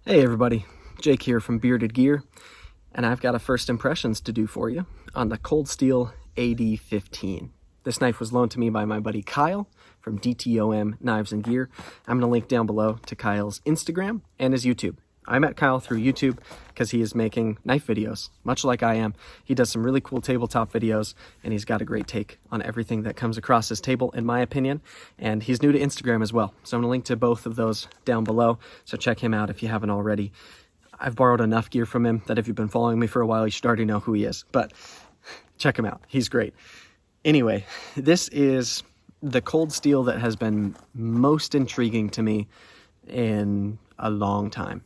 Hey everybody, Jake here from Bearded Gear, and I've got a first impressions to do for you on the Cold Steel AD15. This knife was loaned to me by my buddy Kyle from DTOM Knives and Gear. I'm going to link down below to Kyle's Instagram and his YouTube. I met Kyle through YouTube because he is making knife videos, much like I am. He does some really cool tabletop videos, and he's got a great take on everything that comes across his table, in my opinion. And he's new to Instagram as well, so I'm going to link to both of those down below, so check him out if you haven't already. I've borrowed enough gear from him that if you've been following me for a while, you should already know who he is, but check him out. He's great. Anyway, this is the Cold Steel that has been most intriguing to me in a long time.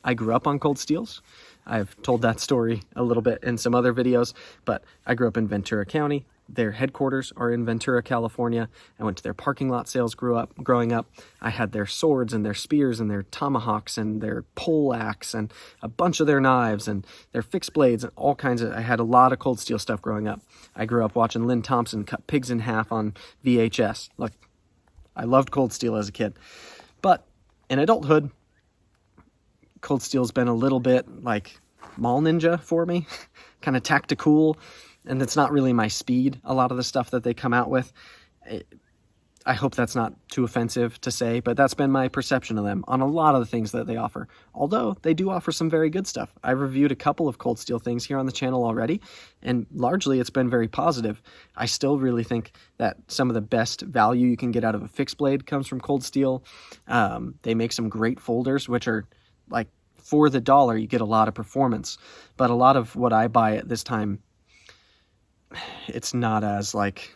I grew up on Cold Steels. I've told that story a little bit in some other videos, but I grew up in Ventura County. Their headquarters are in Ventura, California. I went to their parking lot sales growing up. I had their swords and their spears and their tomahawks and their pole axe and a bunch of their knives and their fixed blades and all kinds of, I had a lot of Cold Steel stuff growing up. I grew up watching Lynn Thompson cut pigs in half on VHS. Look, I loved Cold Steel as a kid. But in adulthood, Cold Steel's been a little bit like Mall Ninja for me, kind of tactical, and it's not really my speed, a lot of the stuff that they come out with. I hope that's not too offensive to say, but that's been my perception of them on a lot of the things that they offer. Although they do offer some very good stuff. I've reviewed a couple of Cold Steel things here on the channel already, and largely it's been very positive. I still really think that some of the best value you can get out of a fixed blade comes from Cold Steel. They make some great folders, which are like, for the dollar, you get a lot of performance. But a lot of what I buy at this time, it's not as like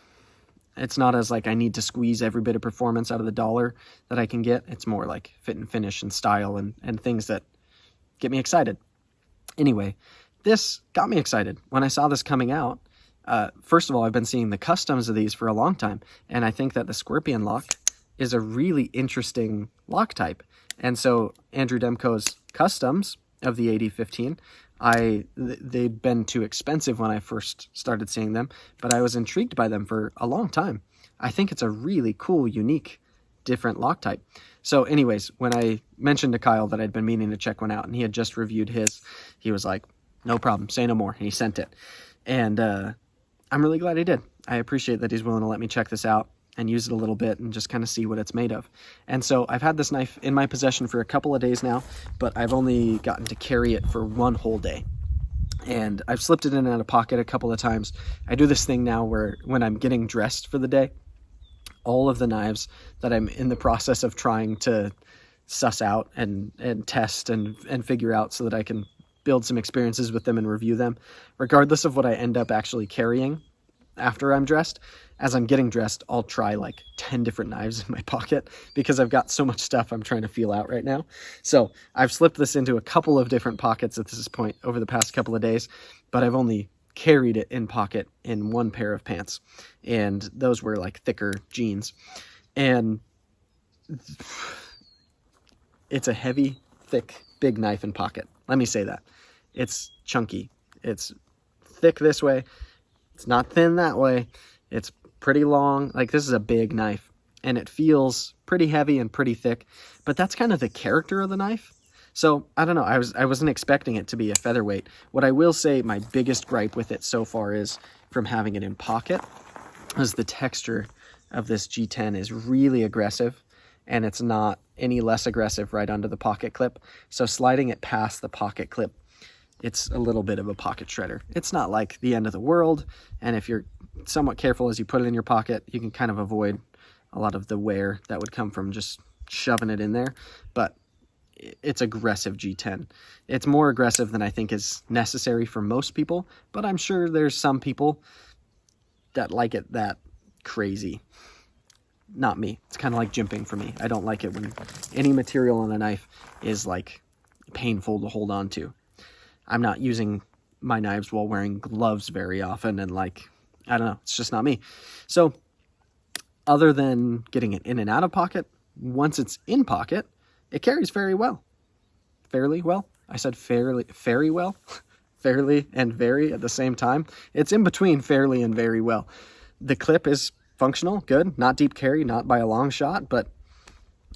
I need to squeeze every bit of performance out of the dollar that I can get. It's more like fit and finish and style and things that get me excited. Anyway, this got me excited when I saw this coming out. First of all, I've been seeing the customs of these for a long time, and I think that the Scorpion lock is a really interesting lock type. And so Andrew Demko's customs of the AD15, they'd been too expensive when I first started seeing them, but I was intrigued by them for a long time. I think it's a really cool, unique, different lock type. So anyways, when I mentioned to Kyle that I'd been meaning to check one out and he had just reviewed his, he was like, no problem, say no more. And he sent it. And I'm really glad he did. I appreciate that he's willing to let me check this out and use it a little bit and just kind of see what it's made of. And so I've had this knife in my possession for a couple of days now, but I've only gotten to carry it for one whole day. And I've slipped it in and out of pocket a couple of times. I do this thing now where when I'm getting dressed for the day, all of the knives that I'm in the process of trying to suss out and test and figure out so that I can build some experiences with them and review them, regardless of what I end up actually carrying after I'm dressed. As I'm getting dressed, I'll try like 10 different knives in my pocket because I've got so much stuff I'm trying to feel out right now. So I've slipped this into a couple of different pockets at this point over the past couple of days, but I've only carried it in pocket in one pair of pants, and those were like thicker jeans. And it's a heavy, thick, big knife in pocket. Let me say that. It's chunky. It's thick this way. It's not thin that way. It's pretty long. Like, this is a big knife, and it feels pretty heavy and pretty thick, but that's kind of the character of the knife. So I don't know. I wasn't expecting it to be a featherweight. What I will say, my biggest gripe with it so far is from having it in pocket, is the texture of this G10 is really aggressive, and it's not any less aggressive right under the pocket clip. So sliding it past the pocket clip, it's a little bit of a pocket shredder. It's not like the end of the world, and if you're somewhat careful as you put it in your pocket, you can kind of avoid a lot of the wear that would come from just shoving it in there. But it's aggressive G10. It's more aggressive than I think is necessary for most people, but I'm sure there's some people that like it that crazy. Not me. It's kind of like jimping for me. I don't like it when any material on a knife is like painful to hold on to. I'm not using my knives while wearing gloves very often, and like, I don't know, it's just not me. So other than getting it in and out of pocket, once it's in pocket, it carries very well. Fairly well. I said very well. Fairly and very at the same time. It's in between fairly and very well. The clip is functional, good, not deep carry, not by a long shot, but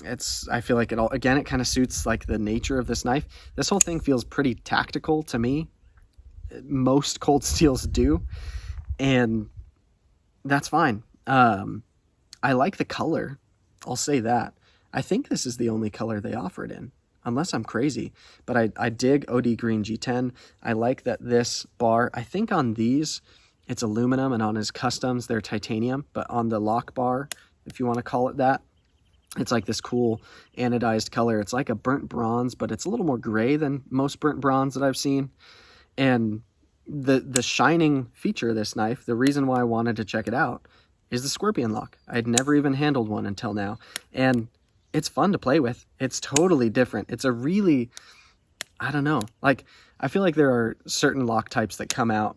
I feel like it kind of suits like the nature of this knife. This whole thing feels pretty tactical to me. Most Cold Steels do, and that's fine. I like the color. I'll say that. I think this is the only color they offer it in, unless I'm crazy. But I dig OD Green G10. I like that this bar, I think on these, it's aluminum, and on his customs, they're titanium. But on the lock bar, if you want to call it that, it's like this cool anodized color. It's like a burnt bronze, but it's a little more gray than most burnt bronze that I've seen. And the shining feature of this knife, the reason why I wanted to check it out, is the scorpion lock. I'd never even handled one until now. And it's fun to play with. It's totally different. It's a really, I don't know, like, I feel like there are certain lock types that come out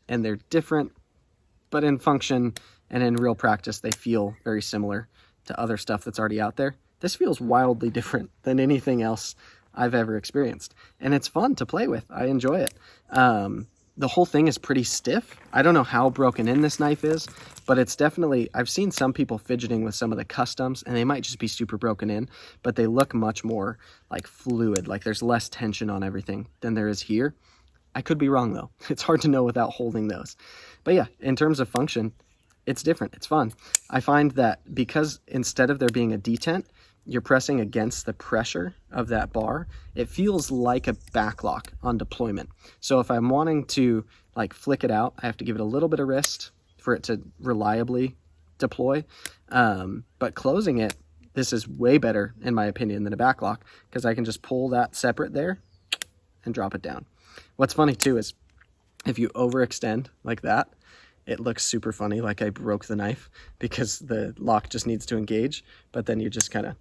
and they're different, but in function and in real practice, they feel very similar to other stuff that's already out there. This feels wildly different than anything else I've ever experienced. And it's fun to play with. I enjoy it. The whole thing is pretty stiff. I don't know how broken in this knife is, but it's definitely, I've seen some people fidgeting with some of the customs, and they might just be super broken in, but they look much more like fluid, like there's less tension on everything than there is here. I could be wrong though. It's hard to know without holding those. But yeah, in terms of function, it's different. It's fun. I find that because instead of there being a detent, you're pressing against the pressure of that bar, it feels like a backlock on deployment. So if I'm wanting to like flick it out, I have to give it a little bit of wrist for it to reliably deploy. But closing it, this is way better in my opinion than a backlock, because I can just pull that separate there and drop it down. What's funny too is if you overextend like that, it looks super funny, like I broke the knife, because the lock just needs to engage, but then you just kind of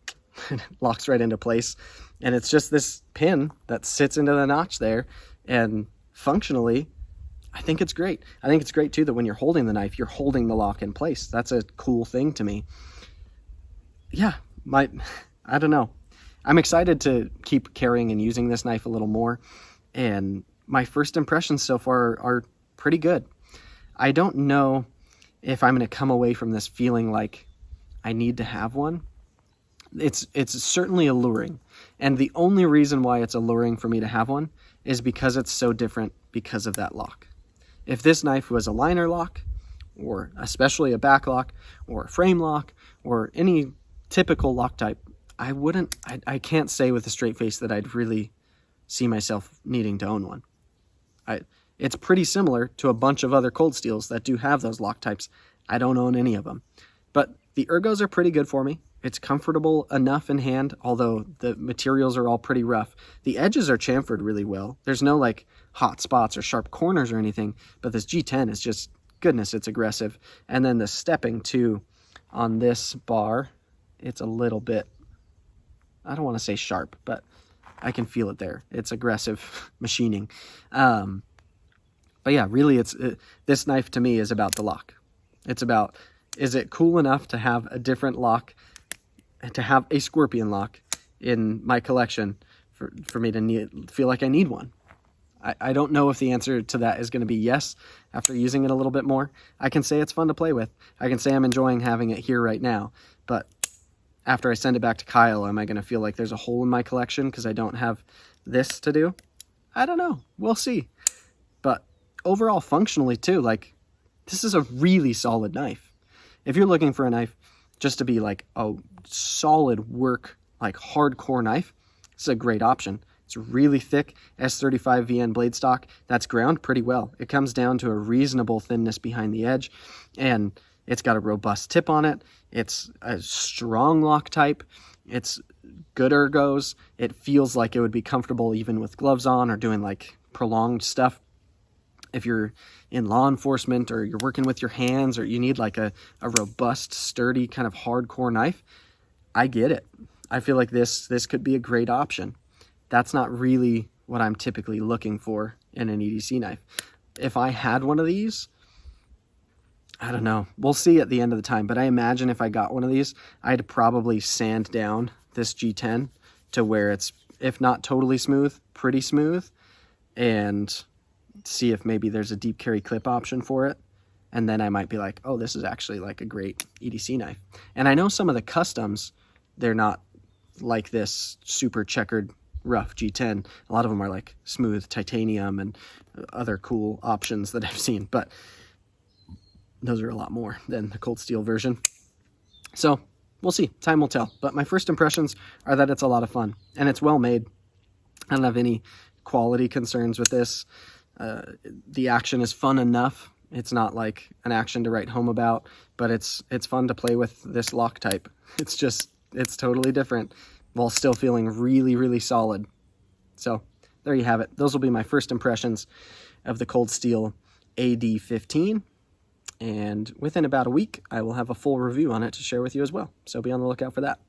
locks right into place. And it's just this pin that sits into the notch there, and functionally, I think it's great. I think it's great too that when you're holding the knife, you're holding the lock in place. That's a cool thing to me. Yeah, I don't know. I'm excited to keep carrying and using this knife a little more, and my first impressions so far are pretty good. I don't know if I'm going to come away from this feeling like I need to have one. It's certainly alluring. And the only reason why it's alluring for me to have one is because it's so different because of that lock. If this knife was a liner lock, or especially a back lock, or a frame lock, or any typical lock type, I can't say with a straight face that I'd really see myself needing to own one. It's pretty similar to a bunch of other Cold Steels that do have those lock types. I don't own any of them. But the ergos are pretty good for me. It's comfortable enough in hand, although the materials are all pretty rough. The edges are chamfered really well. There's no like hot spots or sharp corners or anything, but this G10 is just, goodness, it's aggressive. And then the stepping too on this bar, it's a little bit, I don't want to say sharp, but I can feel it there. It's aggressive machining. But yeah, really, this knife to me is about the lock. It's about, is it cool enough to have a different lock, to have a scorpion lock in my collection for me to feel like I need one? I don't know if the answer to that is going to be yes after using it a little bit more. I can say it's fun to play with. I can say I'm enjoying having it here right now. But after I send it back to Kyle, am I going to feel like there's a hole in my collection because I don't have this to do? I don't know. We'll see. But overall, functionally too, like, this is a really solid knife. If you're looking for a knife just to be like a solid work, like hardcore knife, this is a great option. It's really thick S35 VN blade stock. That's ground pretty well. It comes down to a reasonable thinness behind the edge, and it's got a robust tip on it. It's a strong lock type. It's good ergos. It feels like it would be comfortable even with gloves on or doing like prolonged stuff. If you're in law enforcement or you're working with your hands or you need like a robust, sturdy, kind of hardcore knife, I get it. I feel like this could be a great option. That's not really what I'm typically looking for in an EDC knife. If I had one of these, I don't know. We'll see at the end of the time, but I imagine if I got one of these, I'd probably sand down this G10 to where it's, if not totally smooth, pretty smooth, and see if maybe there's a deep carry clip option for it. And then I might be like, oh, this is actually like a great EDC knife. And I know some of the customs, they're not like this super checkered rough G10. A lot of them are like smooth titanium and other cool options that I've seen, but those are a lot more than the Cold Steel version. So we'll see, time will tell. But my first impressions are that it's a lot of fun and it's well made. I don't have any quality concerns with this. The action is fun enough. It's not like an action to write home about, but it's fun to play with this lock type. It's totally different while still feeling really, really solid. So there you have it. Those will be my first impressions of the Cold Steel AD15. And within about a week, I will have a full review on it to share with you as well. So be on the lookout for that.